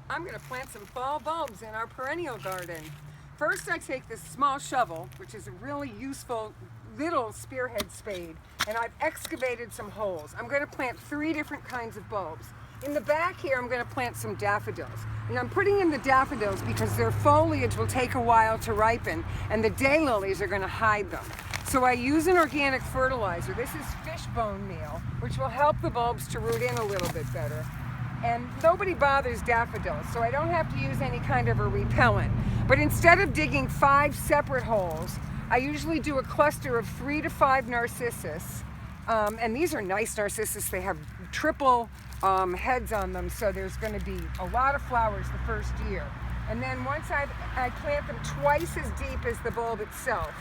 I'm going to plant some fall bulbs in our perennial garden. First, I take this small shovel, which is a really useful little spearhead spade, and I've excavated some holes. I'm going to plant 3 different kinds of bulbs. In the back here, I'm going to plant some daffodils. And I'm putting in the daffodils because their foliage will take a while to ripen, and the daylilies are going to hide them. So I use an organic fertilizer. This is fish bone meal, which will help the bulbs to root in a little bit better. And nobody bothers daffodils, so I don't have to use any kind of a repellent. But instead of digging 5 separate holes, I usually do a cluster of 3 to 5 narcissus. And these are nice narcissus. They have triple heads on them, so there's going to be a lot of flowers the first year. And then once I plant them twice as deep as the bulb itself.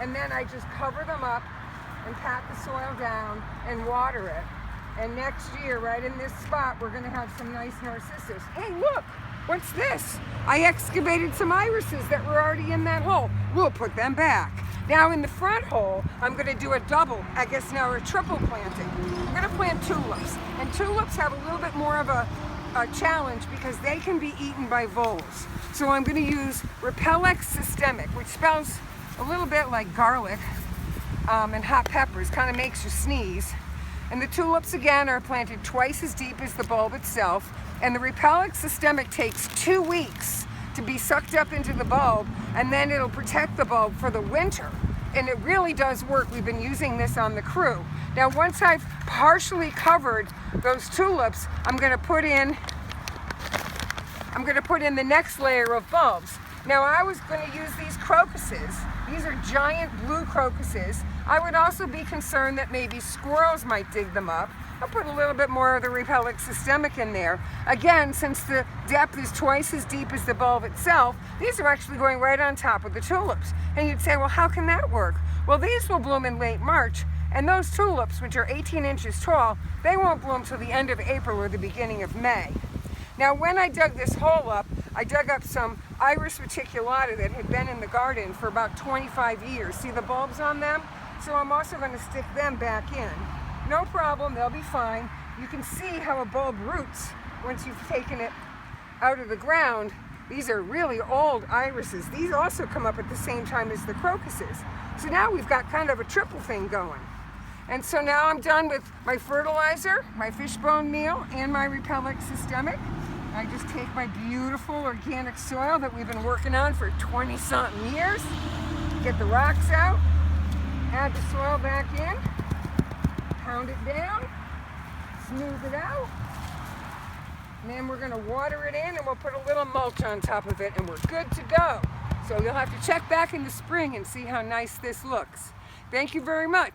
And then I just cover them up and pat the soil down and water it. And next year, right in this spot, we're going to have some nice narcissus. Hey, look! What's this? I excavated some irises that were already in that hole. We'll put them back. Now in the front hole, I'm going to do a double, I guess now a triple planting. I'm going to plant tulips. And tulips have a little bit more of a challenge because they can be eaten by voles. So I'm going to use Repellex systemic, which spells a little bit like garlic and hot peppers, kind of makes you sneeze. And the tulips, again, are planted twice as deep as the bulb itself. And the Repellex systemic takes 2 weeks to be sucked up into the bulb, and then it'll protect the bulb for the winter. And it really does work. We've been using this on the crew. Now, once I've partially covered those tulips, I'm going to put in the next layer of bulbs. Now, I was going to use these crocuses. These are giant blue crocuses. I would also be concerned that maybe squirrels might dig them up. I'll put a little bit more of the Repellex systemic in there. Again, since the depth is twice as deep as the bulb itself, these are actually going right on top of the tulips. And you'd say, well, how can that work? Well, these will bloom in late March, and those tulips, which are 18 inches tall, they won't bloom till the end of April or the beginning of May. Now, when I dug this hole up, I dug up some Iris reticulata that had been in the garden for about 25 years. See the bulbs on them? So I'm also going to stick them back in. No problem, they'll be fine. You can see how a bulb roots once you've taken it out of the ground. These are really old irises. These also come up at the same time as the crocuses. So now we've got kind of a triple thing going. And so now I'm done with my fertilizer, my fish bone meal, and my Repellex systemic. I just take my beautiful organic soil that we've been working on for 20-something years, get the rocks out, add the soil back in, pound it down, smooth it out, and then we're going to water it in and we'll put a little mulch on top of it and we're good to go. So you'll have to check back in the spring and see how nice this looks. Thank you very much.